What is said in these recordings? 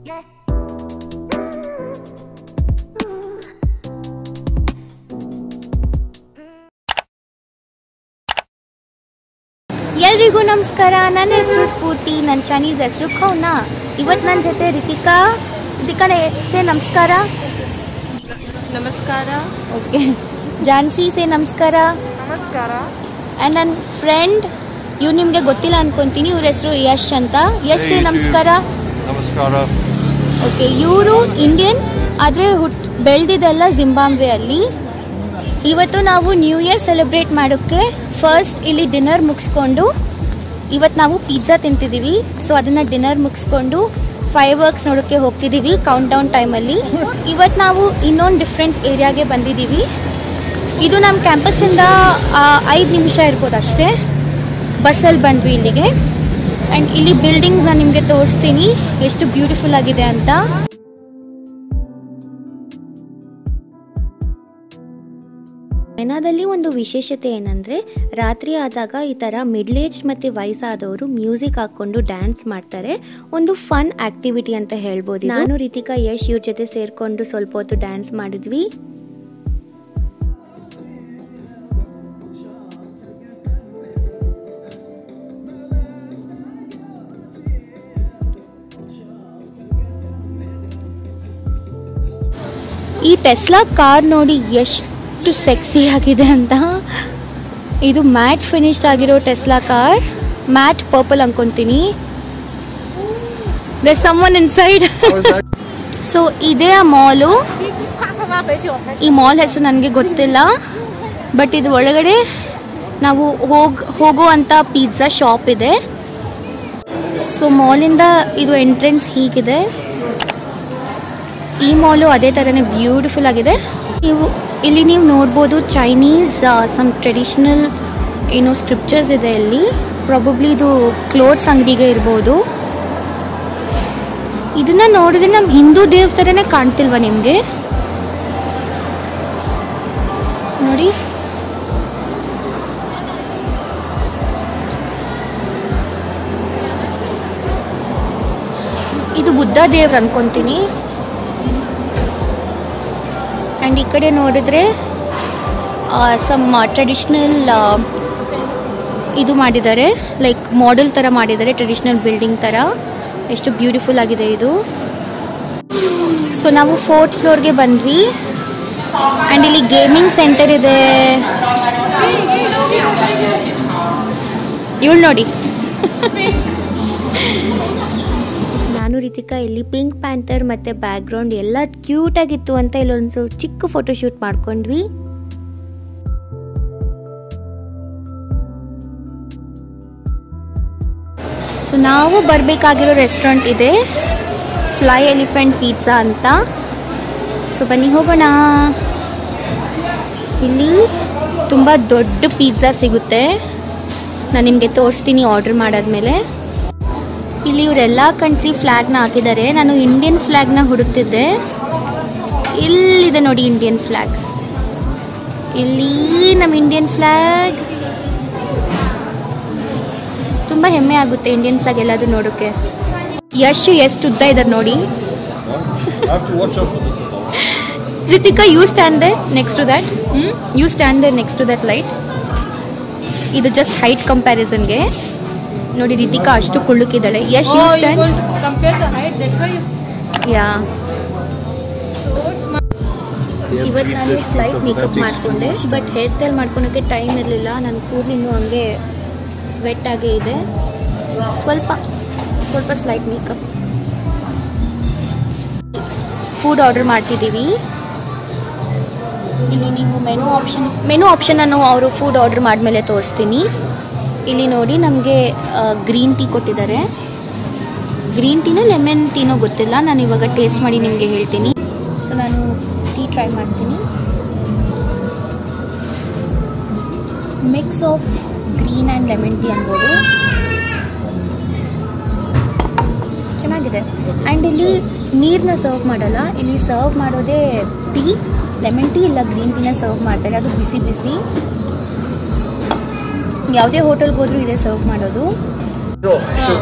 ಎಲ್ರಿಗೂ ನಮಸ್ಕಾರ. ನನ್ನ ಹೆಸರು ಸ್ಫೂರ್ತಿ, ನನ್ನ ಚಾನಲ್ ಹೆಸರು ಖೌನಾ. ಇವತ್ತು ನನ್ನ ಜೊತೆ ರಿತಿಕಾ ಸೇ ನಮಸ್ಕಾರ. ನಮಸ್ಕಾರ. ಓಕೆ. ಜಾನ್ಸಿ ಸೇ ನಮಸ್ಕಾರ. ನಮಸ್ಕಾರ. ಆ್ಯಂಡ್ ನನ್ನ ಫ್ರೆಂಡ್, ಇವ್ರು ನಿಮಗೆ ಗೊತ್ತಿಲ್ಲ ಅನ್ಕೊಂತೀನಿ, ಇವ್ರ ಹೆಸರು ಯಶ್ ಅಂತ. ಯಶ್ ಸೇ ನಮಸ್ಕಾರ. ನಮಸ್ಕಾರ. ಓಕೆ, ಇವರು ಇಂಡಿಯನ್, ಆದರೆ ಬೆಳೆದಿದ್ದೆಲ್ಲ ಜಿಂಬಾಬ್ವೆ ಅಲ್ಲಿ. ಇವತ್ತು ನಾವು ನ್ಯೂ ಇಯರ್ ಸೆಲೆಬ್ರೇಟ್ ಮಾಡೋಕ್ಕೆ ಫಸ್ಟ್ ಇಲ್ಲಿ ಡಿನ್ನರ್ ಮುಗಿಸ್ಕೊಂಡು, ಇವತ್ತು ನಾವು ಪಿಜ್ಜಾ ತಿಂತಿದ್ದೀವಿ. ಸೊ ಅದನ್ನು ಡಿನ್ನರ್ ಮುಗಿಸ್ಕೊಂಡು ಫೈರ್ ವರ್ಕ್ಸ್ ನೋಡೋಕ್ಕೆ ಹೋಗ್ತಿದ್ದೀವಿ ಕೌಂಟ್ ಡೌನ್ ಟೈಮಲ್ಲಿ. ಇವತ್ತು ನಾವು ಇನ್ನೊಂದು ಡಿಫ್ರೆಂಟ್ ಏರಿಯಾಗೆ ಬಂದಿದ್ದೀವಿ. ಇದು ನಮ್ಮ ಕ್ಯಾಂಪಸ್ಸಿಂದ 5 ನಿಮಿಷ ಇರ್ಬೋದು ಅಷ್ಟೇ. ಬಸ್ಸಲ್ಲಿ ಬಂದ್ವಿ ಇಲ್ಲಿಗೆ. ಆ್ಯಂಡ್ ಇಲ್ಲಿ ಬಿಲ್ಡಿಂಗ್ಸ್ ನಾನು ನಿಮಗೆ ತೋರಿಸ್ತೀನಿ ಎಷ್ಟು ಬ್ಯೂಟಿಫುಲ್ ಆಗಿದೆ ಅಂತ. ಚೈನಾದಲ್ಲಿ ಒಂದು ವಿಶೇಷತೆ ಏನಂದರೆ, ರಾತ್ರಿ ಆದಾಗ ಈ ಥರ ಮಿಡ್ಲ್ ಏಜ್ ಮತ್ತು ವಯಸ್ಸಾದವರು ಮ್ಯೂಸಿಕ್ ಹಾಕ್ಕೊಂಡು ಡ್ಯಾನ್ಸ್ ಮಾಡ್ತಾರೆ. ಒಂದು ಫನ್ ಆಕ್ಟಿವಿಟಿ ಅಂತ ಹೇಳ್ಬೋದು. ನಾನು ರಿತಿಕಾ, ಯಶ್ ಇವ್ರ ಜೊತೆ ಸೇರಿಕೊಂಡು ಸ್ವಲ್ಪ ಹೊತ್ತು ಡ್ಯಾನ್ಸ್ ಮಾಡಿದ್ವಿ. ಈ ಟೆಸ್ಲಾ ಕಾರ್ ನೋಡಿ ಎಷ್ಟು ಸೆಕ್ಸಿ ಆಗಿದೆ ಅಂತ. ಇದು ಮ್ಯಾಟ್ ಫಿನಿಶ್ಡ್ ಆಗಿರೋ ಟೆಸ್ಲಾ ಕಾರ್, ಮ್ಯಾಟ್ ಪರ್ಪಲ್ ಅನ್ಕೊಂತೀನಿ. There someone inside. ಸೊ ಇದೇ ಆ ಮಾಲು. ಈ ಮಾಲ್ ಹೆಸರು ನನಗೆ ಗೊತ್ತಿಲ್ಲ, ಬಟ್ ಇದು ಒಳಗಡೆ ನಾವು ಹೋಗುವಂಥ ಪಿಜ್ಜಾ ಶಾಪ್ ಇದೆ. ಸೊ ಮಾಲಿಂದ ಇದು ಎಂಟ್ರೆನ್ಸ್ ಹೀಗಿದೆ. ಈ ಮಾಲು ಅದೇ ಥರನೇ ಬ್ಯೂಟಿಫುಲ್ ಆಗಿದೆ. ಇಲ್ಲಿ ನೀವು ನೋಡ್ಬೋದು ಚೈನೀಸ್ ಸಮ್ ಟ್ರೆಡಿಷನಲ್ ಏನೋ ಸ್ಕ್ರಿಪ್ಚರ್ಸ್ ಇದೆ ಇಲ್ಲಿ. ಪ್ರಾಬಬ್ಲಿ ಇದು ಕ್ಲೋತ್ಸ್ ಅಂಗಡಿಗೆ ಇರ್ಬೋದು. ಇದನ್ನ ನೋಡಿದ್ರೆ ನಮ್ಮ ಹಿಂದೂ ದೇವ್ರ ಥರನೇ ಕಾಣ್ತಿಲ್ವಾ ನಿಮಗೆ? ನೋಡಿ, ಇದು ಬುದ್ಧ ದೇವ್ರು ಅನ್ಕೊಂತೀನಿ. ಆ್ಯಂಡ್ ಈ ಕಡೆ ನೋಡಿದ್ರೆ ಸಮ್ ಟ್ರೆಡಿಷ್ನಲ್ ಇದು ಮಾಡಿದ್ದಾರೆ, ಲೈಕ್ ಮಾಡೆಲ್ ಥರ ಮಾಡಿದ್ದಾರೆ, ಟ್ರೆಡಿಷ್ನಲ್ ಬಿಲ್ಡಿಂಗ್ ಥರ. ಎಷ್ಟು ಬ್ಯೂಟಿಫುಲ್ ಆಗಿದೆ ಇದು. ಸೊ ನಾವು 4th ಫ್ಲೋರ್ಗೆ ಬಂದ್ವಿ. ಆ್ಯಂಡ್ ಇಲ್ಲಿ ಗೇಮಿಂಗ್ ಸೆಂಟರ್ ಇದೆ. ಇವಳು ನೋಡಿ. ನಾನು ರಿತಿಕಾ ಇಲ್ಲಿ ಪಿಂಕ್ ಪ್ಯಾಂಥರ್ ಮತ್ತು ಬ್ಯಾಕ್ಗ್ರೌಂಡ್ ಎಲ್ಲ ಕ್ಯೂಟಾಗಿತ್ತು ಅಂತ ಇಲ್ಲೊಂದು ಚಿಕ್ಕ ಫೋಟೋಶೂಟ್ ಮಾಡ್ಕೊಂಡ್ವಿ. ಸೊ ನಾವು ಬರಬೇಕಾಗಿರೋ ರೆಸ್ಟೋರೆಂಟ್ ಇದೆ, ಫ್ಲೈ ಎಲಿಫೆಂಟ್ ಪಿಜ್ಜಾ ಅಂತ. ಸೊ ಬನ್ನಿ ಹೋಗೋಣ. ಇಲ್ಲಿ ತುಂಬ ದೊಡ್ಡ ಪಿಜ್ಜಾ ಸಿಗುತ್ತೆ, ನಾನು ನಿಮಗೆ ತೋರಿಸ್ತೀನಿ ಆರ್ಡರ್ ಮಾಡಾದ್ಮೇಲೆ. ಇಲ್ಲಿ ಇವರೆಲ್ಲ ಕಂಟ್ರಿ ಫ್ಲ್ಯಾಗ್ನ ಹಾಕಿದ್ದಾರೆ. ನಾನು ಇಂಡಿಯನ್ ಫ್ಲ್ಯಾಗ್ನ ಹುಡುಕ್ತಿದ್ದೆ. ಇಲ್ಲಿದೆ ನೋಡಿ ಇಂಡಿಯನ್ ಫ್ಲ್ಯಾಗ್. ಇಲ್ಲಿ ನಮ್ಮ ಇಂಡಿಯನ್ ಫ್ಲ್ಯಾಗ್. ತುಂಬ ಹೆಮ್ಮೆ ಆಗುತ್ತೆ ಇಂಡಿಯನ್ ಫ್ಲ್ಯಾಗ್ ಎಲ್ಲಾದರೂ ನೋಡೋಕ್ಕೆ. ಯಶ್ ಎಷ್ಟು ಉದ್ದ ಇದ್ದಾರೆ ನೋಡಿ. Ritika, you stand there next to that. You stand there next to that light. ಇದು ಜಸ್ಟ್ ಹೈಟ್ ಕಂಪ್ಯಾರಿಸನ್ಗೆ ನೋಡಿ. ರಿತಿಕಾ ಅಷ್ಟು ಕುಳ್ಳುಕಿದ್ದಾಳೆ. Yash you stand. ಯಾ, ಇವತ್ತು ನಾನು ಸ್ಲೈಟ್ ಮೇಕಪ್ ಮಾಡಿಕೊಂಡೆ, ಬಟ್ ಹೇರ್ ಸ್ಟೈಲ್ ಮಾಡ್ಕೊಳಕ್ಕೆ ಟೈಮ್ ಇರಲಿಲ್ಲ. ನನ್ನ ಕೂದಲು ಇನ್ನೂ ಹಂಗೆ ವೆಟ್ ಆಗೇ ಇದೆ. ಸ್ವಲ್ಪ ಸ್ಲೈಟ್ ಮೇಕಪ್. ಫುಡ್ ಆರ್ಡರ್ ಮಾಡ್ತಿದ್ದೀವಿ. ಇಲ್ಲಿ ನೀವು ಮೆನು ಆಪ್ಷನನ್ನು ಅವರು ಫುಡ್ ಆರ್ಡರ್ ಮಾಡಿದ್ಮೇಲೆ ತೋರಿಸ್ತೀನಿ. ಇಲ್ಲಿ ನೋಡಿ ನಮಗೆ ಗ್ರೀನ್ ಟೀ ಕೊಟ್ಟಿದ್ದಾರೆ. ಗ್ರೀನ್ ಟೀನೋ ಲೆಮನ್ ಟೀನೋ ಗೊತ್ತಿಲ್ಲ, ನಾನು ಇವಾಗ ಟೇಸ್ಟ್ ಮಾಡಿ ನಿಮಗೆ ಹೇಳ್ತೀನಿ. ಸೊ ನಾನು ಟೀ ಟ್ರೈ ಮಾಡ್ತೀನಿ. Mix of green and lemon tea ಅನ್ಬೋದು. ಚೆನ್ನಾಗಿದೆ. ಆ್ಯಂಡ್ ಇಲ್ಲಿ ನೀರನ್ನ ಸರ್ವ್ ಮಾಡಲ್ಲ, ಇಲ್ಲಿ ಸರ್ವ್ ಮಾಡೋದೇ ಟೀ, ಲೆಮನ್ ಟೀ ಇಲ್ಲ ಗ್ರೀನ್ ಟೀನ ಸರ್ವ್ ಮಾಡ್ತಾರೆ. ಅದು ಬಿಸಿ ಬಿಸಿ. ಯಾವುದೇ ಹೋಟೆಲ್ಗೆ ಹೋದರೂ ಇದೇ ಸರ್ವ್ ಮಾಡೋದು.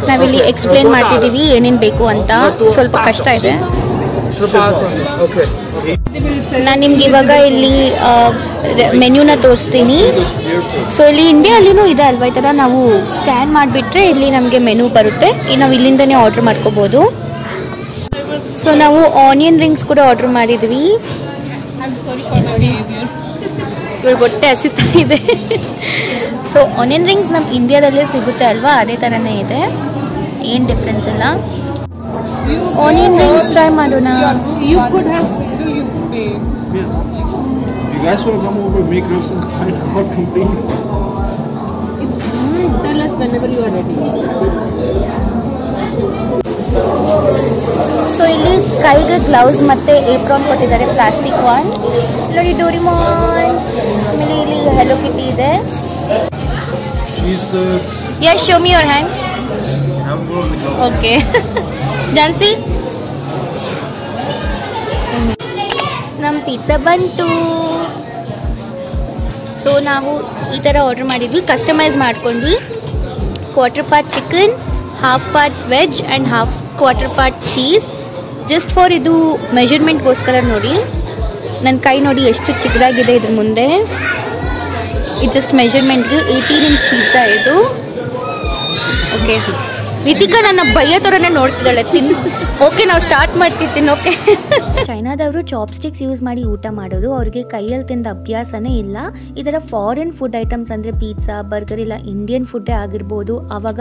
ನಾವಿಲ್ಲಿ ಎಕ್ಸ್ಪ್ಲೇನ್ ಮಾಡ್ತಿದ್ದೀವಿ ಏನೇನು ಬೇಕು ಅಂತ. ಸ್ವಲ್ಪ ಕಷ್ಟ ಇದೆ. ನಾನು ನಿಮ್ಗೆ ಇವಾಗ ಇಲ್ಲಿ ಮೆನ್ಯೂನ ತೋರಿಸ್ತೀನಿ. ಸೊ ಇಲ್ಲಿ ಇಂಡಿಯಾಲಿನೂ ಇದೆ ಅಲ್ವಾ, ಈ ಥರ ನಾವು ಸ್ಕ್ಯಾನ್ ಮಾಡಿಬಿಟ್ರೆ ಇಲ್ಲಿ ನಮಗೆ ಮೆನು ಬರುತ್ತೆ. ನಾವು ಇಲ್ಲಿಂದನೇ ಆರ್ಡ್ರ್ ಮಾಡ್ಕೋಬೋದು. ಸೊ ನಾವು ಆನಿಯನ್ ರಿಂಗ್ಸ್ ಕೂಡ ಆರ್ಡ್ರ್ ಮಾಡಿದ್ವಿ. ಇವಾಗ ಹೊಟ್ಟೆ ಹಸಿತಾ ಇದೆ. ಸೊ ಆನಿಯನ್ ರಿಂಗ್ಸ್ ನಮ್ಮ ಇಂಡಿಯಾದಲ್ಲೇ ಸಿಗುತ್ತೆ ಅಲ್ವಾ, ಅದೇ ಥರನೇ ಇದೆ, ಏನು ಡಿಫ್ರೆನ್ಸ್ ಇಲ್ಲ. ಆನಿಯನ್ ರಿಂಗ್ಸ್ ಟ್ರೈ ಮಾಡೋಣ. ಸೊ ಇಲ್ಲಿ ಕೈಗೆ ಗ್ಲೌಸ್ ಮತ್ತೆ ಏಪ್ರಾನ್ ಕೊಟ್ಟಿದ್ದಾರೆ, ಪ್ಲಾಸ್ಟಿಕ್ ಒನ್. ನೋಡಿ ಡೋರಿಮಾನ್, ಆಮೇಲೆ ಇಲ್ಲಿ ಹೆಲೋ ಕಿಟಿ ಇದೆ. Yes, show me your hand. Okay Jhansi, ನಮ್ಮ ಪಿಜ್ಜಾ ಬಂತು. ಸೊ ನಾವು ಈ ಥರ ಆರ್ಡರ್ ಮಾಡಿದ್ವಿ, ಕಸ್ಟಮೈಸ್ ಮಾಡ್ಕೊಂಡ್ವಿ. Quarter part chicken, half part veg and half quarter part cheese. Just for ಇದು ಮೆಜರ್ಮೆಂಟ್ಗೋಸ್ಕರ. ನೋಡಿ ನನ್ನ ಕೈ ನೋಡಿ ಎಷ್ಟು ಚಿಕ್ಕದಾಗಿದೆ ಇದ್ರ ಮುಂದೆ. ಇದು ಜಸ್ಟ್ ಮೆಜರ್ಮೆಂಟ್ಗೆ 18 ಇಂಚ್ ಪಿಜ್ಜಾ ಇದು. ಓಕೆ, ರಿತಿಕಾ ನನ್ನ ಬಯ್ಯ ಥರನೇ ನೋಡ್ತಿದ್ದಾಳೆ. ಓಕೆ, ನಾವು ಸ್ಟಾರ್ಟ್ ಮಾಡ್ತಿರ್ತೀನಿ. ಓಕೆ, ಚೈನಾದವರು ಚಾಪ್ಸ್ಟಿಕ್ಸ್ ಯೂಸ್ ಮಾಡಿ ಊಟ ಮಾಡೋದು ಅವ್ರಿಗೆ ಕೈಯಲ್ಲಿ ತಿಂದ ಅಭ್ಯಾಸನೇ ಇಲ್ಲ. ಈ ಥರ ಫಾರಿನ್ ಫುಡ್ ಐಟಮ್ಸ್ ಅಂದರೆ ಪಿಜ್ಜಾ, ಬರ್ಗರ್ ಇಲ್ಲ ಇಂಡಿಯನ್ ಫುಡ್ಡೇ ಆಗಿರ್ಬೋದು, ಅವಾಗ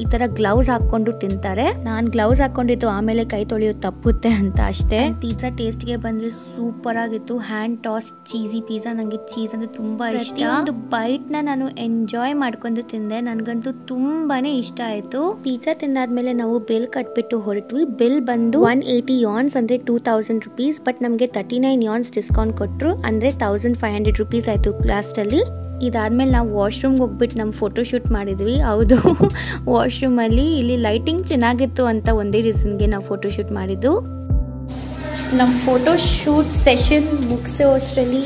ಈ ಥರ ಗ್ಲೌಸ್ ಹಾಕ್ಕೊಂಡು ತಿಂತಾರೆ. ನಾನು ಗ್ಲೌಸ್ ಹಾಕ್ಕೊಂಡಿದ್ದು ಆಮೇಲೆ ಕೈ ತೊಳೆಯೋದು ತಪ್ಪುತ್ತೆ ಅಂತ ಅಷ್ಟೇ. ಪಿಜ್ಜಾ ಟೇಸ್ಟ್ಗೆ ಬಂದರೆ ಸೂಪರ್ ಆಗಿತ್ತು. ಹ್ಯಾಂಡ್ ಟಾಸ್ ಚೀಸಿ ಪಿಜ್ಜಾ, ನನಗೆ ಚೀಸ್ ಅಂದರೆ ತುಂಬ ಇಷ್ಟ. ಒಂದು ಬೈಟ್ನ ನಾನು ಎಂಜಾಯ್ ಮಾಡ್ಕೊಂಡು ತಿಂದೆ, ನನಗಂತೂ ತುಂಬಾ ಇಷ್ಟ ಆಯಿತು. ಪಿಜ್ಜಾ ತಿಂದಾದ್ಮೇಲೆ ನಾವು ಬಿಲ್ ಕಟ್ಬಿಟ್ಟು ಹೊರಟ್ವಿ. ಬಿಲ್ ಬಂದು 180 ಯಾನ್ಸ್ ಅಂದರೆ 2000 ರುಪೀಸ್. ಬಟ್ ನಮಗೆ 39 ಯಾನ್ಸ್ ಡಿಸ್ಕೌಂಟ್ ಕೊಟ್ಟರು, ಅಂದರೆ 1500 ರುಪೀಸ್ ಆಯಿತು ಲಾಸ್ಟಲ್ಲಿ. ಇದಾದ್ಮೇಲೆ ನಾವು ವಾಶ್ರೂಮ್ಗೆ ಹೋಗ್ಬಿಟ್ಟು ನಮ್ಮ ಫೋಟೋ ಶೂಟ್ ಮಾಡಿದ್ವಿ. ಹೌದು, ವಾಶ್ರೂಮಲ್ಲಿ ಇಲ್ಲಿ ಲೈಟಿಂಗ್ ಚೆನ್ನಾಗಿತ್ತು ಅಂತ ಒಂದೇ ರೀಸನ್ಗೆ ನಾವು ಫೋಟೋ ಶೂಟ್ ಮಾಡಿದ್ದು. ನಮ್ಮ ಫೋಟೋ ಶೂಟ್ ಸೆಷನ್ ಮುಗಿಸೋ ಅಷ್ಟರಲ್ಲಿ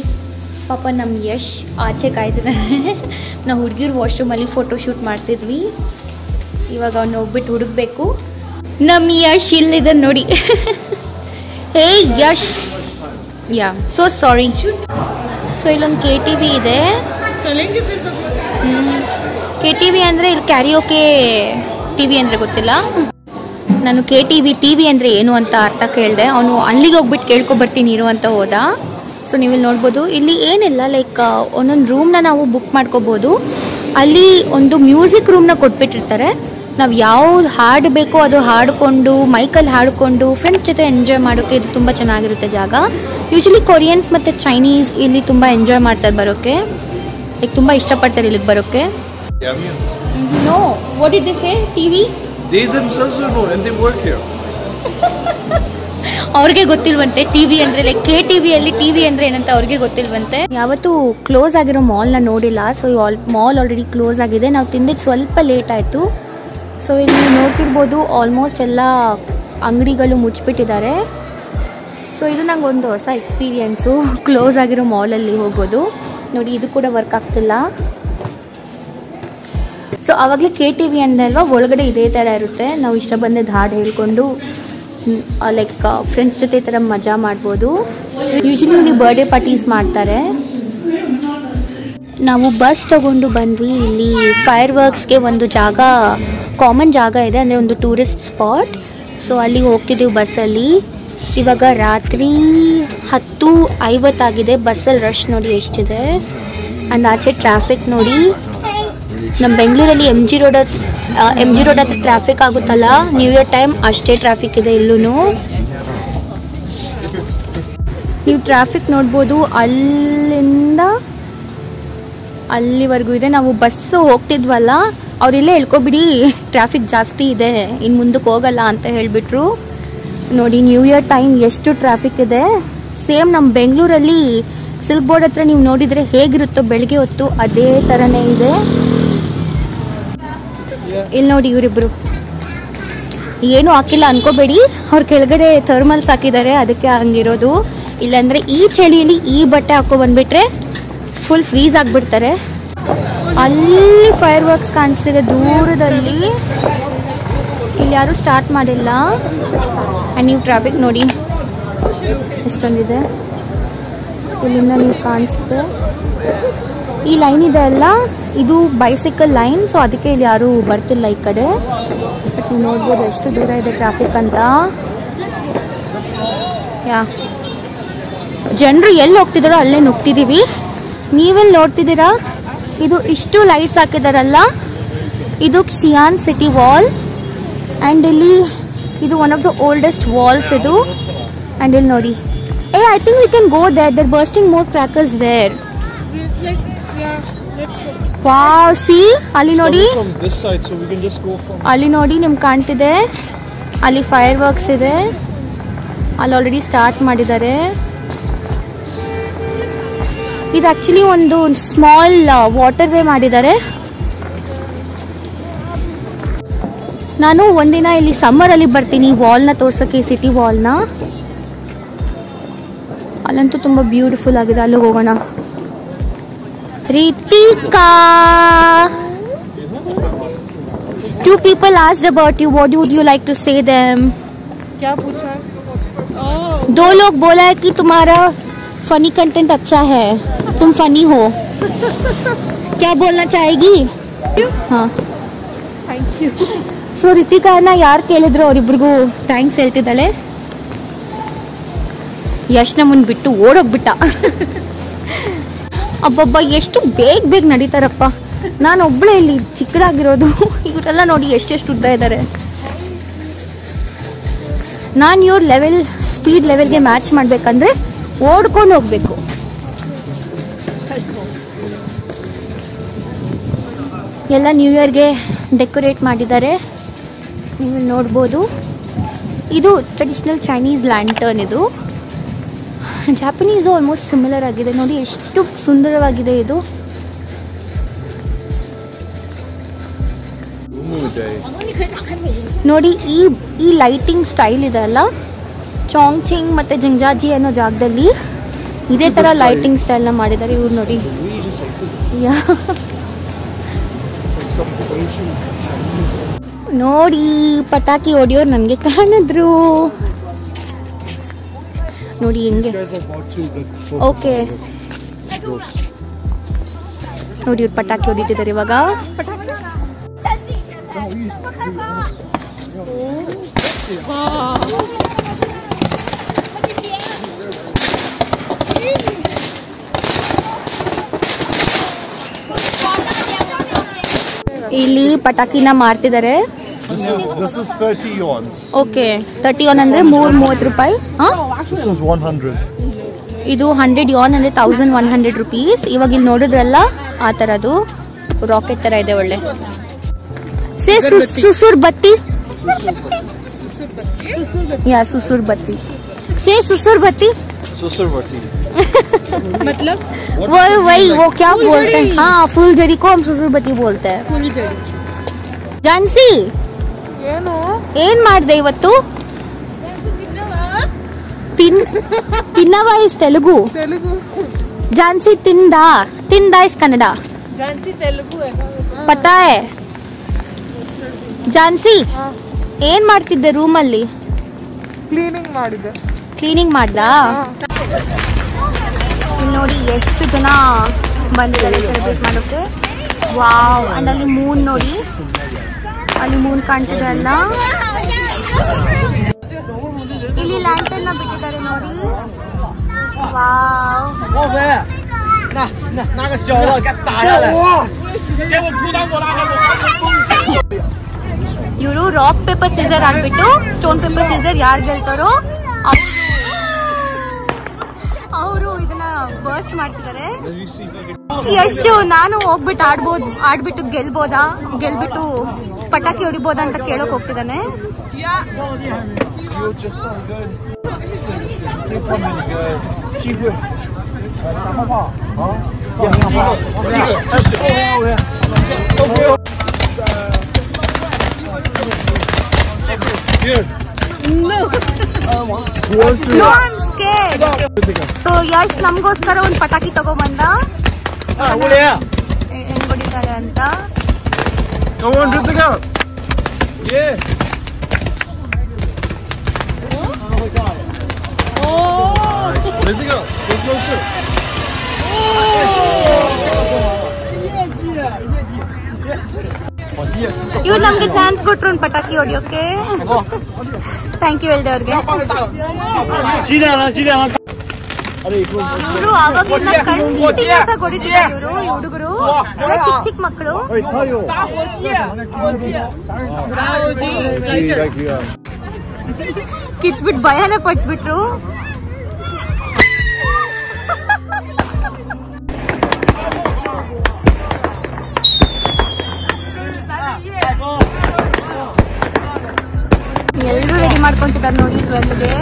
ಪಾಪ ನಮ್ಮ ಯಶ್ ಆಚೆ ಕಾಯ್ದಿದ್ದಾರೆ. ನಾವು ಹುಡುಗಿರು ವಾಶ್ರೂಮಲ್ಲಿ ಫೋಟೋ ಶೂಟ್ ಮಾಡ್ತಿದ್ವಿ. ಇವಾಗ ಅವ್ನು ಹೋಗ್ಬಿಟ್ಟು ಹುಡುಕ್ಬೇಕು. ನಮ್ಮ ಯಶ್ ಇಲ್ಲಿದೆ ನೋಡಿ. Hey Yash, yeah so sorry. So ಇಲ್ಲೊಂದು KTV ಇದೆ. KTV ಅಂದರೆ ಇಲ್ಲಿ ಕ್ಯಾರಿಯೋಕೆ TV ಅಂದರೆ ಗೊತ್ತಿಲ್ಲ. ನಾನು KTV TV ಅಂದರೆ ಏನು ಅಂತ ಅರ್ಥ ಕೇಳಿದೆ. ಅವನು ಅಲ್ಲಿಗೆ ಹೋಗ್ಬಿಟ್ಟು ಕೇಳ್ಕೊಬರ್ತೀನಿ ಇರು ಅಂತ ಹೋದ. ಸೊ ನೀವಿಲ್ಲಿ ನೋಡ್ಬೋದು, ಇಲ್ಲಿ ಏನಿಲ್ಲ, ಲೈಕ್ ಒಂದೊಂದು ರೂಮ್ನ ನಾವು ಬುಕ್ ಮಾಡ್ಕೋಬೋದು. ಅಲ್ಲಿ ಒಂದು ಮ್ಯೂಸಿಕ್ ರೂಮ್ನ ಕೊಟ್ಬಿಟ್ಟಿರ್ತಾರೆ. ನಾವು ಯಾವ ಹಾಡು ಬೇಕೋ ಅದು ಹಾಡಿಕೊಂಡು, ಮೈಕಲ್ಲಿ ಹಾಡಿಕೊಂಡು ಫ್ರೆಂಡ್ಸ್ ಜೊತೆ ಎಂಜಾಯ್ ಮಾಡೋಕ್ಕೆ ಇದು ತುಂಬ ಚೆನ್ನಾಗಿರುತ್ತೆ ಜಾಗ. ಯೂಶಲಿ ಕೊರಿಯನ್ಸ್ ಮತ್ತು ಚೈನೀಸ್ ಇಲ್ಲಿ ತುಂಬ ಎಂಜಾಯ್ ಮಾಡ್ತಾರೆ ಬರೋಕ್ಕೆ, ಲೈಕ್ ತುಂಬ ಇಷ್ಟಪಡ್ತಾರೆ ಇಲ್ಲಿಗೆ ಬರೋಕ್ಕೆ. No, what is this TV? They themselves don't know and they work here. ಅವ್ರಿಗೆ ಗೊತ್ತಿಲ್ವಂತೆ TV ಅಂದರೆ, ಲೈಕ್ KTVಯಲ್ಲಿ TV ಅಂದರೆ ಏನಂತ ಅವ್ರಿಗೆ ಗೊತ್ತಿಲ್ವಂತೆ. ಯಾವತ್ತೂ ಕ್ಲೋಸ್ ಆಗಿರೋ ಮಾಲ್ನ ನೋಡಿಲ್ಲ. ಸೊ ಮಾಲ್ ಆಲ್ರೆಡಿ ಕ್ಲೋಸ್ ಆಗಿದೆ. ನಾವು ತಿಂದಿದ್ದು ಸ್ವಲ್ಪ ಲೇಟ್ ಆಯಿತು. ಸೊ ಇಲ್ಲಿ ನೋಡ್ತಿರ್ಬೋದು ಆಲ್ಮೋಸ್ಟ್ ಎಲ್ಲ ಅಂಗಡಿಗಳು ಮುಚ್ಚಿಬಿಟ್ಟಿದ್ದಾರೆ. ಸೊ ಇದು ನಂಗೆ ಒಂದು ಹೊಸ ಎಕ್ಸ್ಪೀರಿಯೆನ್ಸು, ಕ್ಲೋಸ್ ಆಗಿರೋ ಮಾಲಲ್ಲಿ ಹೋಗೋದು. ನೋಡಿ ಇದು ಕೂಡ ವರ್ಕ್ ಆಗ್ತಿಲ್ಲ. ಸೊ ಆವಾಗಲೇ KTV ಅಂದಲ್ವಾ, ಒಳಗಡೆ ಇದೇ ಥರ ಇರುತ್ತೆ. ನಾವು ಇಷ್ಟ ಬಂದಿದ್ದು ಹಾಡು ಹೇಳ್ಕೊಂಡು ಲೈಕ್ ಫ್ರೆಂಡ್ಸ್ ಜೊತೆ ಈ ಥರ ಮಜಾ ಮಾಡ್ಬೋದು. ಯೂಶಲಿ ಇಲ್ಲಿ ಬರ್ಡೇ ಪಾರ್ಟೀಸ್ ಮಾಡ್ತಾರೆ. ನಾವು ಬಸ್ ತಗೊಂಡು ಬಂದ್ವಿ. ಇಲ್ಲಿ ಫೈರ್ ವರ್ಕ್ಸ್ಗೆ ಒಂದು ಜಾಗ, ಕಾಮನ್ ಜಾಗ ಇದೆ, ಅಂದರೆ ಒಂದು ಟೂರಿಸ್ಟ್ ಸ್ಪಾಟ್. ಸೊ ಅಲ್ಲಿಗೆ ಹೋಗ್ತಿದ್ದೀವಿ ಬಸ್ಸಲ್ಲಿ. ಇವಾಗ ರಾತ್ರಿ 10:50 ಆಗಿದೆ. ಬಸ್ಸಲ್ಲಿ ರಶ್ ನೋಡಿ ಎಷ್ಟಿದೆ. ಆ್ಯಂಡ್ ಆಚೆ ಟ್ರಾಫಿಕ್ ನೋಡಿ. ನಮ್ಮ ಬೆಂಗಳೂರಲ್ಲಿ MG ರೋಡ್ ಹತ್ರ ಟ್ರಾಫಿಕ್ ಆಗುತ್ತಲ್ಲ, ನ್ಯೂ ಇಯರ್ ಟೈಮ್ ಅಷ್ಟೇ ಟ್ರಾಫಿಕ್ ಇದೆ ಇಲ್ಲೂ. ನೀವು ಟ್ರಾಫಿಕ್ ನೋಡ್ಬೋದು, ಅಲ್ಲಿಂದ ಅಲ್ಲಿವರೆಗೂ ಇದೆ. ನಾವು ಬಸ್ಸು ಹೋಗ್ತಿದ್ವಲ್ಲ, ಅವರಿಲ್ಲೇ ಹೇಳ್ಕೊಬಿಡಿ ಟ್ರಾಫಿಕ್ ಜಾಸ್ತಿ ಇದೆ, ಇನ್ನು ಮುಂದಕ್ಕೆ ಹೋಗಲ್ಲ ಅಂತ ಹೇಳಿಬಿಟ್ರು. ನೋಡಿ ನ್ಯೂ ಇಯರ್ ಟೈಮ್ ಎಷ್ಟು ಟ್ರಾಫಿಕ್ ಇದೆ. ಸೇಮ್ ನಮ್ಮ ಬೆಂಗಳೂರಲ್ಲಿ ಸಿಲ್ಕ್ ಬೋರ್ಡ್ ಹತ್ರ ನೀವು ನೋಡಿದರೆ ಹೇಗಿರುತ್ತೋ ಬೆಳಗ್ಗೆ ಹೊತ್ತು, ಅದೇ ಥರನೇ ಇದೆ. ಇಲ್ಲಿ ನೋಡಿ ಇವರಿಬ್ರು ಏನೂ ಹಾಕಿಲ್ಲ ಅನ್ಕೋಬೇಡಿ, ಅವ್ರ ಕೆಳಗಡೆ ಥರ್ಮಲ್ಸ್ ಹಾಕಿದ್ದಾರೆ, ಅದಕ್ಕೆ ಹಂಗಿರೋದು. ಇಲ್ಲಾಂದರೆ ಈ ಚಳಿಯಲ್ಲಿ ಈ ಬಟ್ಟೆ ಹಾಕೊ ಬಂದ್ಬಿಟ್ರೆ ಫುಲ್ ಫ್ರೀಸ್ ಆಗಿಬಿಡ್ತಾರೆ. ಅಲ್ಲಿ ಫೈರ್ ವರ್ಕ್ಸ್ ಕಾಣಿಸ್ತಿದೆ ದೂರದಲ್ಲಿ. ಇಲ್ಲಿ ಯಾರು ಸ್ಟಾರ್ಟ್ ಮಾಡಿಲ್ಲ. ಆ್ಯಂಡ್ ನೀವು ಟ್ರಾಫಿಕ್ ನೋಡಿ ಎಷ್ಟೊಂದಿದೆ. ಇಲ್ಲಿಂದ ನೀವು ಕಾಣಿಸುತ್ತೆ ಈ ಲೈನ್ ಇದೆ ಅಲ್ಲ, ಇದು ಬೈಸಿಕಲ್ ಲೈನ್. ಸೊ ಅದಕ್ಕೆ ಇಲ್ಲಿ ಯಾರು ಬರ್ತಿಲ್ಲ ಈ ಕಡೆ. ಬಟ್ ನೀವು ನೋಡ್ಬೋದು ಎಷ್ಟು ದೂರ ಇದೆ ಟ್ರಾಫಿಕ್ ಅಂತ. ಜನರು ಎಲ್ಲಿ ಹೋಗ್ತಿದಾರೋ ಅಲ್ಲೇ ನುಗ್ತಿದ್ದೀವಿ. ನೀವೆಲ್ಲಿ ನೋಡ್ತಿದ್ದೀರಾ? ಇದು ಇಷ್ಟು ಲೈಟ್ಸ್ ಹಾಕಿದಾರಲ್ಲ, ಇದು ಕ್ಷಿಯಾನ್ ಸಿಟಿ ವಾಲ್. ಆ್ಯಂಡ್ ಇಲ್ಲಿ ಇದು one of the oldest walls ಇದು. ಆ್ಯಂಡ್ ಇಲ್ಲಿ ನೋಡಿ, I think we can go there. There bursting more crackers there. Wow, see ಅಲ್ಲಿ ನೋಡಿ, ಅಲ್ಲಿ ನೋಡಿ ನಿಮ್ಗೆ ಕಾಣ್ತಿದೆ, ಅಲ್ಲಿ ಫೈರ್ ವರ್ಕ್ಸ್ ಇದೆ. ಅಲ್ಲಿ ಆಲ್ರೆಡಿ ಸ್ಟಾರ್ಟ್ ಮಾಡಿದ್ದಾರೆ. ಇದು ಆಕ್ಚುಲಿ ಒಂದು ಸ್ಮಾಲ್ ವಾಟರ್ ವೇ ಮಾಡಿದ್ದಾರೆ. ನಾನು ಒಂದಿನ ಇಲ್ಲಿ ಸಮ್ಮರಲ್ಲಿ ಬರ್ತೀನಿ ವಾಲ್ನ ತೋರ್ಸೋಕ್ಕೆ, ಸಿಟಿ ವಾಲ್ನ. ಅಲ್ಲಂತೂ ತುಂಬ ಬ್ಯೂಟಿಫುಲ್ ಆಗಿದೆ. ಅಲ್ಲಿ ಹೋಗೋಣ. Ritika, 2 people asked about you. What would you like to say them? क्या पूछा? 2 लोग बोला है कि तुम्हारा फनी कंटेंट अच्छा है, तुम फनी हो. क्या बोलना चाहेगी? हाँ, थैंक यू. ಸೊ ರಿತಿಕಾನ ಯಾರು ಕೇಳಿದ್ರು ಅವರಿಬ್ರಿಗೂ ಥ್ಯಾಂಕ್ಸ್ ಹೇಳ್ತಿದ್ದಾಳೆ. ಯಶ್ನ ಮುಂದೆ ಬಿಟ್ಟು ಓಡೋಗ್ಬಿಟ್ಟ. ಅಬ್ಬಬ್ಬ, ಎಷ್ಟು ಬೇಗ ನಡೀತಾರಪ್ಪ. ನಾನು ಒಬ್ಬಳೇ ಇಲ್ಲಿ ಚಿಕ್ಕದಾಗಿರೋದು. ಇವರೆಲ್ಲ ನೋಡಿ ಎಷ್ಟೆಷ್ಟು ಉದ್ದ ಇದ್ದಾರೆ. ನಾನು ಇವ್ರ ಸ್ಪೀಡ್ ಲೆವೆಲ್ಗೆ ಮ್ಯಾಚ್ ಮಾಡಬೇಕಂದ್ರೆ ಓಡ್ಕೊಂಡು ಹೋಗ್ಬೇಕು. ಎಲ್ಲ ನ್ಯೂ ಇಯರ್ಗೆ ಡೆಕೋರೇಟ್ ಮಾಡಿದ್ದಾರೆ, ನೀವು ನೋಡ್ಬೋದು. ಇದು ಟ್ರೆಡಿಷನಲ್ ಚೈನೀಸ್ ಲ್ಯಾಂಟರ್ನ್. ಇದು ಜಾಪನೀಸು ಆಲ್ಮೋಸ್ಟ್ ಸಿಮಿಲರ್ ಆಗಿದೆ. ನೋಡಿ ಎಷ್ಟು ಸುಂದರವಾಗಿದೆ ಇದು. ನೋಡಿ ಈ ಲೈಟಿಂಗ್ ಸ್ಟೈಲ್ ಇದೆ ಅಲ್ಲ, ಚಾಂಗ್ ಚಿಂಗ್ ಮತ್ತು ಜಿಂಗ್ಜಾಜಿ ಅನ್ನೋ ಜಾಗದಲ್ಲಿ ಇದೇ ಥರ ಲೈಟಿಂಗ್ ಸ್ಟೈಲ್ನ ಮಾಡಿದ್ದಾರೆ ಇವ್ರು. ನೋಡಿ, ನೋಡಿ ಪಟಾಕಿ ಹೊಡಿಯೋರು ನನಗೆ ಕಾಣಿದ್ರು. ನೋಡಿ ಹೆಂಗೆ. ಓಕೆ, ನೋಡಿ ಇವ್ರು ಪಟಾಕಿ ಹೊಡಿತಿದ್ದಾರೆ ಇವಾಗ. ಇಲ್ಲಿ ಪಟಾಕಿನ ಮಾರ್ತಿದ್ದಾರೆ. This is 30 yuan. Okay, 30 yuan ಅಂದ್ರೆ 30 ರೂಪಾಯಿ. This is 100. ಇದು 100 yuan ಅಂದ್ರೆ 1100 rupees. ಇವಾಗ ಇಲ್ಲಿ ನೋಡಿದ್ರಲ್ಲ ಆ ಥರದ್ದು ರಾಕೆಟ್ ಥರ ಇದೆ, ಒಳ್ಳೆ. ಸೇ ಸುಸುರ್ ಬತ್ತಿ. या सुसुर बत्ती से सुसुर बत्ती. सुसुर बत्ती मतलब वो क्या बोलते हैं? हाँ, फूलझड़ी को हम सुसुर बत्ती बोलते हैं. फूलझड़ी. ಜಾನ್ಸಿ, ಏನ್ ಮಾಡ್ದೆ ಇವತ್ತು? ತಿನ್ನವ ಇಸ್ ತೆಲುಗು. ಜಾನ್ಸಿ ತಿಂದ ಇಸ್ ಕನ್ನಡ. ಜಾನ್ಸಿ ತೆಲುಗು ಪತಾ ಹೈ? ಜಾನ್ಸಿ ಏನ್ ಮಾಡ್ತಿದ್ದೆ ರೂಮಲ್ಲಿ? ಕ್ಲೀನಿಂಗ್ ಮಾಡ್ದಾ? ನೋಡಿ ಎಷ್ಟು ಜನ ಬಂದಿದ್ದಾರೆ ಸೆಲೆಬ್ರೇಟ್ ಮಾಡೋಕೆ. ವಾವ್. ಅಂಡ್ ಅಲ್ಲಿ ಮೂನ್ ನೋಡಿ, ಅಲ್ಲಿ ಮೂನ್ ಕಾಣ್ತಿದೆ ಅಲ್ಲ. ಇಲ್ಲಿ ಲ್ಯಾಂಟರ್ನ್ ಬಿಟ್ಟಿದ್ದಾರೆ ನೋಡಿ. ವಾವ್. ಇವರು ರಾಕ್ ಪೇಪರ್ ಸೀಸರ್ ಆಡ್ಬಿಟ್ಟು ಸ್ಟೋನ್ ಪೇಪರ್ ಸೀಸರ್ ಯಾರು ಗೆಲ್ತಾರೋ ಅವರು ಇದನ್ನ ಬರ್ಸ್ಟ್ ಮಾಡ್ತಿದ್ದಾರೆ. ಎಷ್ಟು ನಾನು ಹೋಗ್ಬಿಟ್ಟು ಆಡ್ಬಿಟ್ಟು ಗೆಲ್ಬಿಟ್ಟು ಪಟಾಕಿ ಹೊಡಿಬೋದಾ ಅಂತ ಕೇಳೋಕ್ ಹೋಗ್ತಿದ್ದಾನೆ. No, I'm scared. So Yash ನಮಗೋಸ್ಕರ ಒಂದು ಪಟಾಕಿ ತಗೊಂಬಂದ. ಇದ್ದಾರೆ ಅಂತ. Come on, Ritika. Yeah. Ritika, go closer. ಇವ್ರು ನಮ್ಗೆ ಚಾನ್ಸ್ ಕೊಟ್ರು ಒಂದು ಪಟಾಕಿ ಹೊಡಿಯೋಕೆ. ಥ್ಯಾಂಕ್ ಯು ಹೇಳ್ದೆ ಅವ್ರಿಗೆ. ಇವರು ಆವಾಗಿಂದ ಕಂಟಿನ್ಯೂಸ್ ಆಗಿ ಹೊಡಿತಿದ್ದಾರೆ. ಇವರು ಈ ಹುಡುಗರು ಎಲ್ಲ ಚಿಕ್ಕ ಚಿಕ್ಕ ಮಕ್ಕಳು. ಕಿಚ್ಬಿಟ್ಟು ಭಯನೇ ಪಡಿಸ್ಬಿಟ್ರು. ಎಲ್ಲರೂ ರೆಡಿ ಮಾಡ್ಕೊಂತಿದ್ದಾರೆ ನೋಡಿ 12ಗೆ.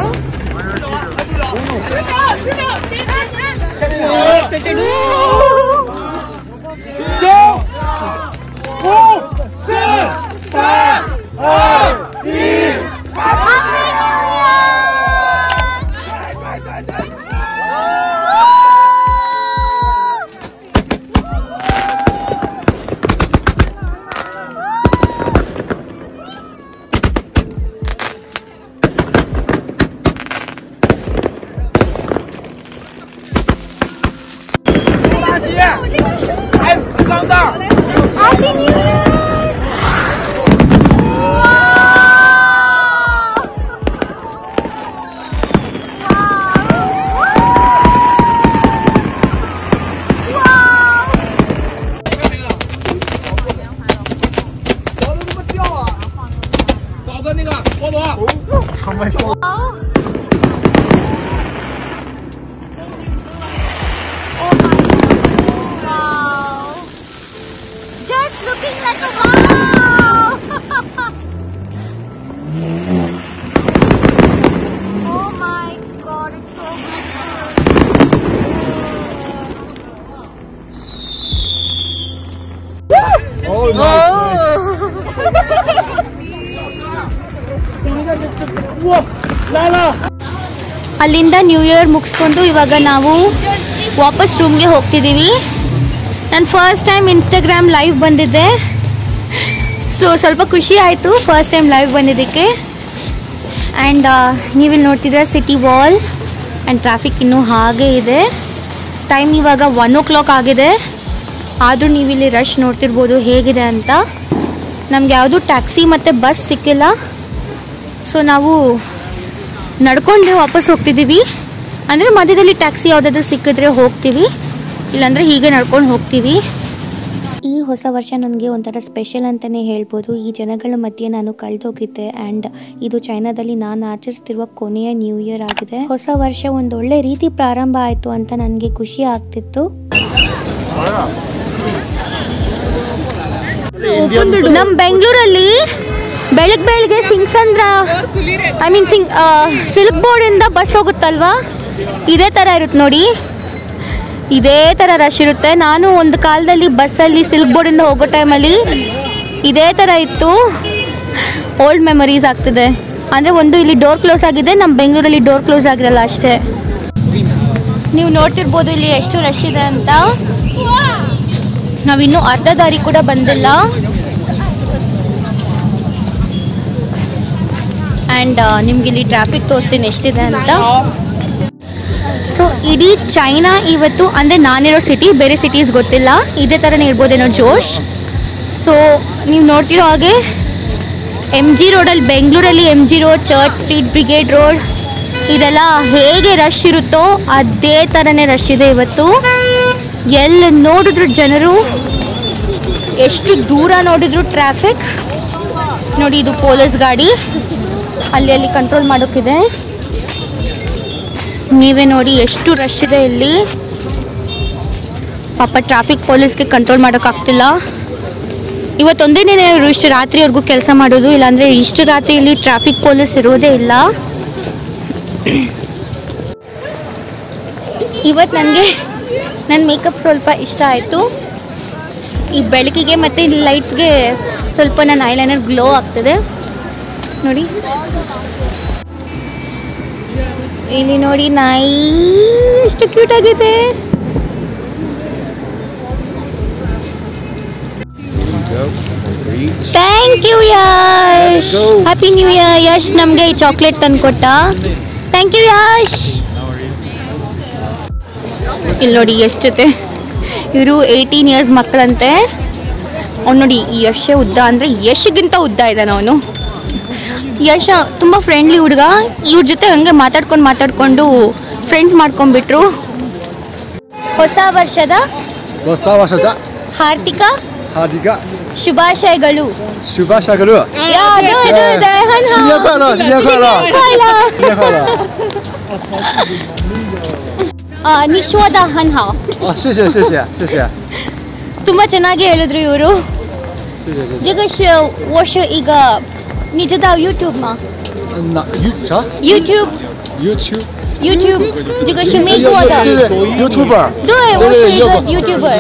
ಅಲ್ಲಿಂದ ನ್ಯೂ ಇಯರ್ ಮುಗಿಸ್ಕೊಂಡು ಇವಾಗ ನಾವು ವಾಪಸ್ ರೂಮ್ಗೆ ಹೋಗ್ತಿದ್ದೀವಿ. ನಾನು ಫಸ್ಟ್ ಟೈಮ್ ಇನ್ಸ್ಟಾಗ್ರಾಮ್ ಲೈವ್ ಬಂದಿದ್ದೆ. ಸೊ ಸ್ವಲ್ಪ ಖುಷಿ ಆಯಿತು ಫಸ್ಟ್ ಟೈಮ್ ಲೈವ್ ಬಂದಿದ್ದಕ್ಕೆ. ಆ್ಯಂಡ್ ನೀವಿಲ್ಲಿ ನೋಡ್ತಿದ್ರೆ ಸಿಟಿ ವಾಲ್ ಆ್ಯಂಡ್ ಟ್ರಾಫಿಕ್ ಇನ್ನೂ ಹಾಗೇ ಇದೆ. ಟೈಮ್ ಇವಾಗ 1 o'clock ಆಗಿದೆ. ಆದರೂ ನೀವಿಲ್ಲಿ ರಶ್ ನೋಡ್ತಿರ್ಬೋದು ಹೇಗಿದೆ ಅಂತ. ನಮ್ಗೆ ಯಾವುದೂ ಟ್ಯಾಕ್ಸಿ ಮತ್ತು ಬಸ್ ಸಿಕ್ಕಿಲ್ಲ. ಸೊ ನಾವು ನಡ್ಕೊಂಡೆ ವಾಪಸ್ ಹೋಗ್ತಿದ್ದೀವಿ. ಅಂದರೆ ಮಧ್ಯದಲ್ಲಿ ಟ್ಯಾಕ್ಸಿ ಯಾವುದಾದ್ರೂ ಸಿಕ್ಕಿದ್ರೆ ಹೋಗ್ತೀವಿ, ಇಲ್ಲಾಂದರೆ ಹೀಗೆ ನಡ್ಕೊಂಡು ಹೋಗ್ತೀವಿ. ಈ ಹೊಸ ವರ್ಷ ನನಗೆ ಒಂಥರ ಸ್ಪೆಷಲ್ ಅಂತಲೇ ಹೇಳ್ಬೋದು. ಈ ಜನಗಳ ಮಧ್ಯೆ ನಾನು ಕಳೆದೋಗಿದ್ದೆ. ಆ್ಯಂಡ್ ಇದು ಚೈನಾದಲ್ಲಿ ನಾನು ಆಚರಿಸ್ತಿರುವ ಕೊನೆಯ ನ್ಯೂ ಇಯರ್ ಆಗಿದೆ. ಹೊಸ ವರ್ಷ ಒಂದೊಳ್ಳೆ ರೀತಿ ಪ್ರಾರಂಭ ಆಯಿತು ಅಂತ ನನಗೆ ಖುಷಿ ಆಗ್ತಿತ್ತು. ನಮ್ಮ ಬೆಂಗಳೂರಲ್ಲಿ ಬೆಳಗ್ಗೆ ಸಿಂಗ್ಸಂದ್ರ ಸಿಲ್ಕ್ ಬೋರ್ಡಿಂದ ಬಸ್ ಹೋಗುತ್ತಲ್ವಾ, ಇದೇ ಥರ ಇರುತ್ತೆ ನೋಡಿ. ಇದೇ ಥರ ರಶ್ ಇರುತ್ತೆ. ನಾನು ಒಂದು ಕಾಲದಲ್ಲಿ ಬಸ್ಸಲ್ಲಿ ಸಿಲ್ಕ್ ಬೋರ್ಡಿಂದ ಹೋಗೋ ಟೈಮಲ್ಲಿ ಇದೇ ಥರ ಇತ್ತು. ಓಲ್ಡ್ ಮೆಮೊರೀಸ್ ಆಗ್ತಿದೆ. ಅಂದರೆ ಒಂದು ಇಲ್ಲಿ ಡೋರ್ ಕ್ಲೋಸ್ ಆಗಿದೆ, ನಮ್ಮ ಬೆಂಗಳೂರಲ್ಲಿ ಡೋರ್ ಕ್ಲೋಸ್ ಆಗಿರಲ್ಲ ಅಷ್ಟೇ. ನೀವು ನೋಡ್ತಿರ್ಬೋದು ಇಲ್ಲಿ ಎಷ್ಟು ರಶ್ ಇದೆ ಅಂತ. ನಾವಿನ್ನೂ ಅರ್ಧ ದಾರಿ ಕೂಡ ಬಂದಿಲ್ಲ. ಆ್ಯಂಡ್ ನಿಮ್ಗೆ ಇಲ್ಲಿ ಟ್ರಾಫಿಕ್ ತೋರಿಸ್ತೀನಿ ಎಷ್ಟಿದೆ ಅಂತ. ಸೊ ಇಡೀ ಚೈನಾ ಇವತ್ತು, ಅಂದರೆ ನಾನಿರೋ ಸಿಟಿ, ಬೇರೆ ಸಿಟೀಸ್ ಗೊತ್ತಿಲ್ಲ, ಇದೇ ಥರನೇ ಇರ್ಬೋದೇನೋ ಜೋಶ್. ಸೊ ನೀವು ನೋಡ್ತಿರೋ ಹಾಗೆ MG ರೋಡಲ್ಲಿ, ಬೆಂಗಳೂರಲ್ಲಿ MG road, church street, brigade road ಇದೆಲ್ಲ ಹೇಗೆ ರಶ್ ಇರುತ್ತೋ ಅದೇ ಥರನೇ ರಶ್ ಇದೆ ಇವತ್ತು. ಎಲ್ಲ ನೋಡಿದ್ರು ಜನರು, ಎಷ್ಟು ದೂರ ನೋಡಿದ್ರು ಟ್ರಾಫಿಕ್. ನೋಡಿ ಇದು ಪೊಲೀಸ್ ಗಾಡಿ, ಅಲ್ಲಿ ಕಂಟ್ರೋಲ್ ಮಾಡೋಕ್ಕಿದೆ. ನೀವೇ ನೋಡಿ ಎಷ್ಟು ರಶ್ ಇದೆ ಇಲ್ಲಿ. ಪಾಪ ಟ್ರಾಫಿಕ್ ಪೊಲೀಸ್ಗೆ ಕಂಟ್ರೋಲ್ ಮಾಡೋಕ್ಕಾಗ್ತಿಲ್ಲ. ಇವತ್ತೊಂದೇ ಇವರು ಇಷ್ಟು ರಾತ್ರಿವರೆಗೂ ಕೆಲಸ ಮಾಡೋದು, ಇಲ್ಲಾಂದರೆ ಇಷ್ಟು ರಾತ್ರಿ ಇಲ್ಲಿ ಟ್ರಾಫಿಕ್ ಪೊಲೀಸ್ ಇರೋದೇ ಇಲ್ಲ. ಇವತ್ತು ನನಗೆ ನನ್ನ ಮೇಕಪ್ ಸ್ವಲ್ಪ ಇಷ್ಟ ಆಯಿತು. ಈ ಬೆಳಕಿಗೆ ಮತ್ತು ಲೈಟ್ಸ್ಗೆ ಸ್ವಲ್ಪ ನನ್ನ ಐಲೈನರ್ ಗ್ಲೋ ಆಗ್ತದೆ ನೋಡಿ. ಇಲ್ಲಿ ನೋಡಿ ನಾಯಿ ಎಷ್ಟು ಕ್ಯೂಟ್ ಆಗಿದೆ. Thank you Yash. Happy new year. Yash ನಮಗೆ ಈ ಚಾಕ್ಲೇಟ್ ತಂದುಕೊಟ್ಟ. Thank you Yash. ಇಲ್ಲಿ ನೋಡಿ ಯಶ್ ಜೊತೆ ಇವರು 18 ಇಯರ್ಸ್ ಮಕ್ಕಳಂತೆ. ಅವ್ನು ನೋಡಿ ಈ ಯಶೇ ಉದ್ದ ಅಂದರೆ ಯಶ್ಗಿಂತ ಉದ್ದ ಇದ್ದಾನೆ ಅವನು. ಯಶ್ ತುಂಬ ಫ್ರೆಂಡ್ಲಿ ಹುಡುಗ. ಇವ್ರ ಜೊತೆ ಹಂಗೆ ಮಾತಾಡ್ಕೊಂಡು ಫ್ರೆಂಡ್ಸ್ ಮಾಡ್ಕೊಂಡ್ಬಿಟ್ರು. ಹೊಸ ವರ್ಷದ ಹಾರ್ದಿಕ ಶುಭಾಶಯಗಳು. ನಿಶ್ವದ ಹನ್ಹಾ. ತುಂಬ ಚೆನ್ನಾಗಿ ಹೇಳಿದ್ರು ಇವರು. ಜಗಶ್ ವರ್ಷ ಈಗ ನಿಜದ ಯೂಟ್ಯೂಬ್ ಮಾ ಯೂಟ್ಯೂb这个是美国的 YouTuber。对，我是一个 YouTuber。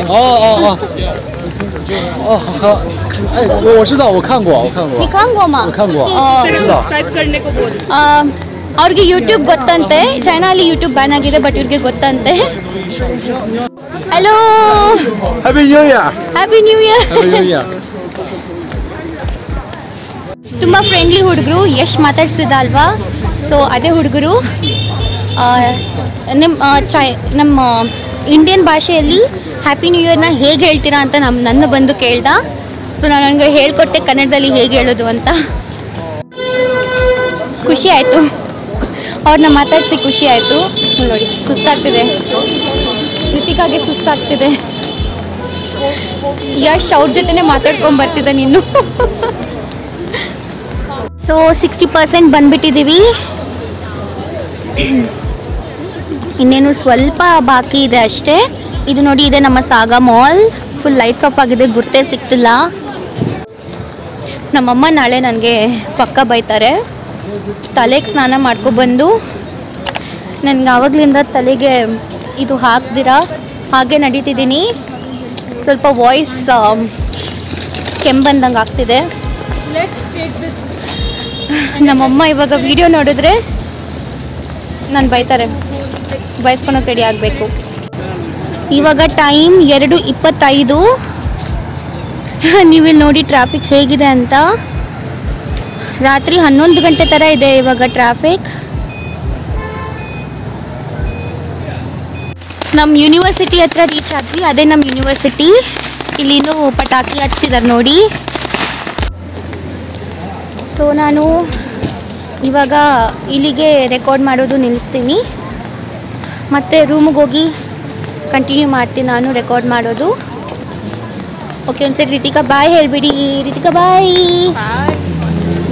哎，我知道，我看过。你看过吗？我看过。知道。सब्सक्राइब करने को बोल. ಅವ್ರಿಗೆ ಯೂಟ್ಯೂಬ್ ಗೊತ್ತಂತೆ. ಚೈನಾಲಿ ಯೂಟ್ಯೂಬ್ ಬ್ಯಾನ್ ಆಗಿದೆ, ಬಟ್ ಇವ್ರಿಗೆ ಗೊತ್ತಂತೆ. Hello, Happy New Year. Happy new year. Happy New Year. ತುಂಬ ಫ್ರೆಂಡ್ಲಿ ಹುಡುಗರು. ಯಶ್ ಮಾತಾಡ್ಸ್ತಿದ್ದ ಅಲ್ವಾ, ಸೊ ಅದೇ ಹುಡುಗರು. ನಮ್ಮ ಇಂಡಿಯನ್ ಭಾಷೆಯಲ್ಲಿ ಹ್ಯಾಪಿ ನ್ಯೂ ಇಯರ್ನ ಹೇಗೆ ಹೇಳ್ತೀರಾ ಅಂತ ನನ್ನ ಬಂದು ಕೇಳ್ದ. ಸೊ ನಾನು ನನಗೆ ಹೇಳ್ಕೊಟ್ಟೆ ಕನ್ನಡದಲ್ಲಿ ಹೇಗೆ ಹೇಳೋದು ಅಂತ. ಖುಷಿ ಆಯಿತು, ಅವ್ರನ್ನ ಮಾತಾಡಿಸಿ ಖುಷಿ ಆಯಿತು. ನೋಡಿ ಸುಸ್ತಾಗ್ತಿದೆ, ಕೃತಿಕಾಗೆ ಸುಸ್ತಾಗ್ತಿದೆ. ಯಶ್ ಅವ್ರ ಜೊತೆನೇ ಮಾತಾಡ್ಕೊಂಡು ಬರ್ತಿದ್ದೆ ನೀನು. ಸೊ 60% ಬಂದ್ಬಿಟ್ಟಿದ್ದೀವಿ. ಇನ್ನೇನು ಸ್ವಲ್ಪ ಬಾಕಿ ಇದೆ ಅಷ್ಟೇ. ಇದು ನೋಡಿ, ಇದೆ ನಮ್ಮ ಸಾಗಾ ಮಾಲ್. ಫುಲ್ ಲೈಟ್ಸ್ ಆಫ್ ಆಗಿದೆ, ಗುರ್ತೇ ಸಿಗ್ತಿಲ್ಲ. ನಮ್ಮಮ್ಮ ನಾಳೆ ನನಗೆ ಪಕ್ಕ ಬೈತಾರೆ. ತಲೆಗೆ ಸ್ನಾನ ಮಾಡ್ಕೊಬಂದು ನನಗೆ ಆವಾಗಲಿಂದ ತಲೆಗೆ ಇದು ಹಾಕ್ದಿರ ಹಾಗೆ ನಡೀತಿದ್ದೀನಿ. ಸ್ವಲ್ಪ ವಾಯ್ಸ್ ಕೆಂಬಂದಂಗೆ ಆಗ್ತಿದೆ. ನಮ್ಮಮ್ಮ ಇವಾಗ ವಿಡಿಯೋ ನೋಡಿದ್ರೆ ನಾನು ಬೈತಾರೆ, ಬಯಸ್ಕೊಳಕ್ಕೆ ರೆಡಿ ಆಗಬೇಕು. ಇವಾಗ ಟೈಮ್ 2:25. ನೀವಿಲ್ಲಿ ನೋಡಿ ಟ್ರಾಫಿಕ್ ಹೇಗಿದೆ ಅಂತ. ರಾತ್ರಿ 11 ಗಂಟೆ ಥರ ಇದೆ ಇವಾಗ ಟ್ರಾಫಿಕ್. ನಮ್ಮ ಯೂನಿವರ್ಸಿಟಿ ಹತ್ರ ರೀಚ್ ಆದ್ವಿ. ಅದೇ ನಮ್ಮ ಯೂನಿವರ್ಸಿಟಿ. ಇಲ್ಲಿನೂ ಪಟಾಕಿ ಹಚ್ಚಿದ್ದಾರೆ ನೋಡಿ. ಸೊ ನಾನು ಇವಾಗ ಇಲ್ಲಿಗೆ ರೆಕಾರ್ಡ್ ಮಾಡೋದು ನಿಲ್ಲಿಸ್ತೀನಿ, ಮತ್ತು ರೂಮಿಗೆ ಹೋಗಿ ಕಂಟಿನ್ಯೂ ಮಾಡ್ತೀನಿ ನಾನು ರೆಕಾರ್ಡ್ ಮಾಡೋದು. ಓಕೆ, ಒಂದ್ಸರಿ ರಿತಿಕಾ ಬಾಯ್ ಹೇಳಿಬಿಡಿ. ರಿತಿಕಾ ಬಾಯ್.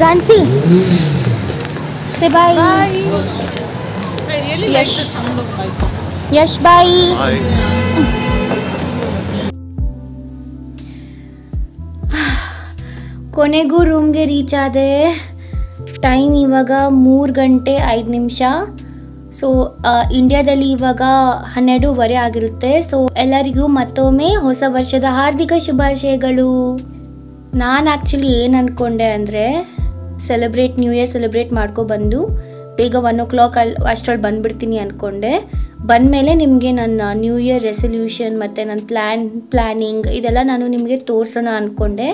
ಜಾನ್ಸಿ ಸೇ ಬಾಯ್. ಯಶ್ ಬಾಯ್. ಕೊನೆಗೂ ರೂಮ್ಗೆ ರೀಚ್ ಆದೆ. ಟೈಮ್ ಇವಾಗ 3 ಗಂಟೆ 5 ನಿಮಿಷ. ಸೊ ಇಂಡಿಯಾದಲ್ಲಿ ಇವಾಗ 12:15 ಆಗಿರುತ್ತೆ. ಸೊ ಎಲ್ಲರಿಗೂ ಮತ್ತೊಮ್ಮೆ ಹೊಸ ವರ್ಷದ ಹಾರ್ದಿಕ ಶುಭಾಶಯಗಳು. ನಾನು ಆ್ಯಕ್ಚುಲಿ ಏನು ಅಂದ್ಕೊಂಡೆ ಅಂದರೆ, ನ್ಯೂ ಇಯರ್ ಸೆಲೆಬ್ರೇಟ್ ಮಾಡ್ಕೊಬಂದು ಬೇಗ 1 o'clock ಅಷ್ಟರಲ್ಲಿ ಬಂದುಬಿಡ್ತೀನಿ ಅಂದ್ಕೊಂಡೆ. ಬಂದಮೇಲೆ ನಿಮಗೆ ನನ್ನ ನ್ಯೂ ಇಯರ್ ರೆಸಲ್ಯೂಷನ್ ಮತ್ತು ನನ್ನ ಪ್ಲ್ಯಾನಿಂಗ್ ಇದೆಲ್ಲ ನಾನು ನಿಮಗೆ ತೋರಿಸೋಣ ಅಂದ್ಕೊಂಡೆ,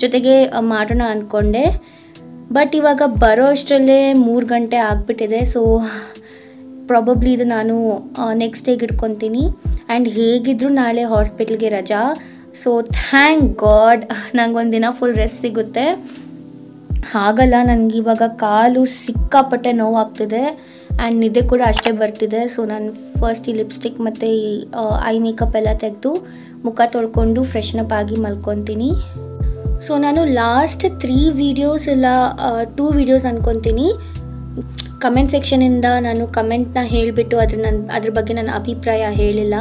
ಜೊತೆಗೆ ಮಾಡೋಣ ಅಂದ್ಕೊಂಡೆ. ಬಟ್ ಇವಾಗ ಬರೋ ಅಷ್ಟರಲ್ಲೇ 3 ಗಂಟೆ ಆಗಿಬಿಟ್ಟಿದೆ. ಸೊ ಪ್ರಾಬಬ್ಲಿ ಇದು ನಾನು ನೆಕ್ಸ್ಟ್ ಡೇಗೆ ಇಟ್ಕೊತೀನಿ. ಆ್ಯಂಡ್ ಹೇಗಿದ್ದರೂ ನಾಳೆ ಹಾಸ್ಪಿಟ್ಲ್ಗೆ ರಜಾ. ಸೊ ಥ್ಯಾಂಕ್ ಗಾಡ್ ನಂಗೊಂದು ದಿನ ಫುಲ್ ರೆಸ್ಟ್ ಸಿಗುತ್ತೆ. ಹಾಗಲ್ಲ, ನನಗಿವಾಗ ಕಾಲು ಸಿಕ್ಕಾಪಟ್ಟೆ ನೋವಾಗ್ತಿದೆ ಆ್ಯಂಡ್ ನಿದ್ದೆ ಕೂಡ ಅಷ್ಟೇ ಬರ್ತಿದೆ. ಸೊ ನಾನು ಫಸ್ಟ್ ಈ ಲಿಪ್ಸ್ಟಿಕ್ ಮತ್ತು ಈ ಐ ಮೇಕಪ್ ಎಲ್ಲ ತೆಗೆದು ಮುಖ ತೊಳ್ಕೊಂಡು ಫ್ರೆಶ್ನಪ್ ಆಗಿ ಮಲ್ಕೊತೀನಿ. ಸೊ ನಾನು ಲಾಸ್ಟ್ 3 ವೀಡಿಯೋಸ್ ಇಲ್ಲ 2 ವೀಡಿಯೋಸ್ ಅಂದ್ಕೊತೀನಿ, ಕಮೆಂಟ್ ಸೆಕ್ಷನಿಂದ ನಾನು ಕಮೆಂಟ್ನ ಹೇಳಿಬಿಟ್ಟು ಅದ್ರ ಬಗ್ಗೆ ನನ್ನ ಅಭಿಪ್ರಾಯ ಹೇಳಿಲ್ಲ.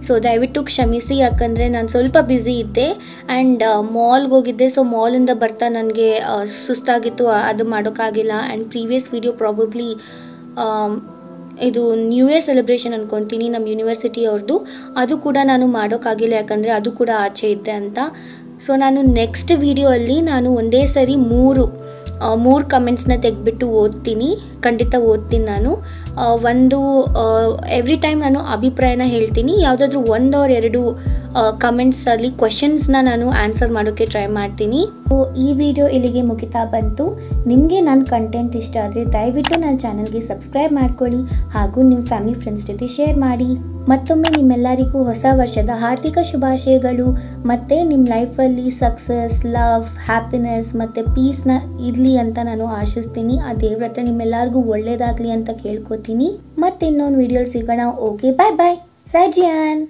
ಸೊ ದಯವಿಟ್ಟು ಕ್ಷಮಿಸಿ, ಯಾಕಂದರೆ ನಾನು ಸ್ವಲ್ಪ ಬ್ಯುಸಿ ಇದ್ದೆ ಆ್ಯಂಡ್ ಮಾಲ್ಗೆ ಹೋಗಿದ್ದೆ. ಸೊ ಮಾಲಿಂದ ಬರ್ತಾ ನನಗೆ ಸುಸ್ತಾಗಿತ್ತು, ಅದು ಮಾಡೋಕ್ಕಾಗಿಲ್ಲ. ಆ್ಯಂಡ್ ಪ್ರೀವಿಯಸ್ ವೀಡಿಯೋ ಪ್ರಾಬಬ್ಲಿ ಇದು ನ್ಯೂ ಇಯರ್ ಸೆಲೆಬ್ರೇಷನ್ ಅಂದ್ಕೊತೀನಿ ನಮ್ಮ ಯೂನಿವರ್ಸಿಟಿ ಅವ್ರದ್ದು, ಅದು ಕೂಡ ನಾನು ಮಾಡೋಕ್ಕಾಗಿಲ್ಲ, ಯಾಕಂದರೆ ಅದು ಕೂಡ ಆಚೆ ಇದ್ದೆ ಅಂತ. ಸೊ ನಾನು ನೆಕ್ಸ್ಟ್ ವೀಡಿಯೋ ಅಲ್ಲಿ ನಾನು ಒಂದೇ ಸರಿ 3 ಕಮೆಂಟ್ಸ್ನ ತೆಗೆದ್ಬಿಟ್ಟು ಓದ್ತೀನಿ, ಖಂಡಿತ ಓದ್ತೀನಿ ನಾನು. ಒಂದು ಎವ್ರಿ ಟೈಮ್ ನಾನು ಅಭಿಪ್ರಾಯನ ಹೇಳ್ತೀನಿ. ಯಾವುದಾದ್ರೂ 1 or 2 ಕಮೆಂಟ್ಸಲ್ಲಿ ಕ್ವೆಶನ್ಸ್ನ ನಾನು ಆನ್ಸರ್ ಮಾಡೋಕ್ಕೆ ಟ್ರೈ ಮಾಡ್ತೀನಿ. ಈ ವಿಡಿಯೋ ಇಲ್ಲಿಗೆ ಮುಗಿತಾ ಬಂತು. ನಿಮಗೆ ನನ್ನ ಕಂಟೆಂಟ್ ಇಷ್ಟ ಆದರೆ ದಯವಿಟ್ಟು ನನ್ನ ಚಾನಲ್ಗೆ ಸಬ್ಸ್ಕ್ರೈಬ್ ಮಾಡ್ಕೊಳ್ಳಿ ಹಾಗೂ ನಿಮ್ಮ ಫ್ಯಾಮಿಲಿ ಫ್ರೆಂಡ್ಸ್ ಜೊತೆ ಶೇರ್ ಮಾಡಿ. ಮತ್ತೊಮ್ಮೆ ನಿಮ್ಮೆಲ್ಲರಿಗೂ ಹೊಸ ವರ್ಷದ ಹಾರ್ದಿಕ ಶುಭಾಶಯಗಳು. ಮತ್ತು ನಿಮ್ಮ ಲೈಫಲ್ಲಿ ಸಕ್ಸಸ್, ಲವ್, ಹ್ಯಾಪಿನೆಸ್ ಮತ್ತು ಪೀಸ್ನ ಇರಲಿ ಅಂತ ನಾನು ಆಶಿಸ್ತೀನಿ. ಆ ದೇವ್ರ ಹತ್ರ ನಿಮ್ಮೆಲ್ಲರಿಗೂ ಒಳ್ಳೆಯದಾಗಲಿ ಅಂತ ಕೇಳ್ಕೊತೀನಿ. ಮತ್ತೆ ಇನ್ನೊಂದು ವಿಡಿಯೋಲಿ ಸಿಗೋಣ. ಓಕೆ, ಬಾಯ್ ಬಾಯ್. ಸಜಿಯಾನ್.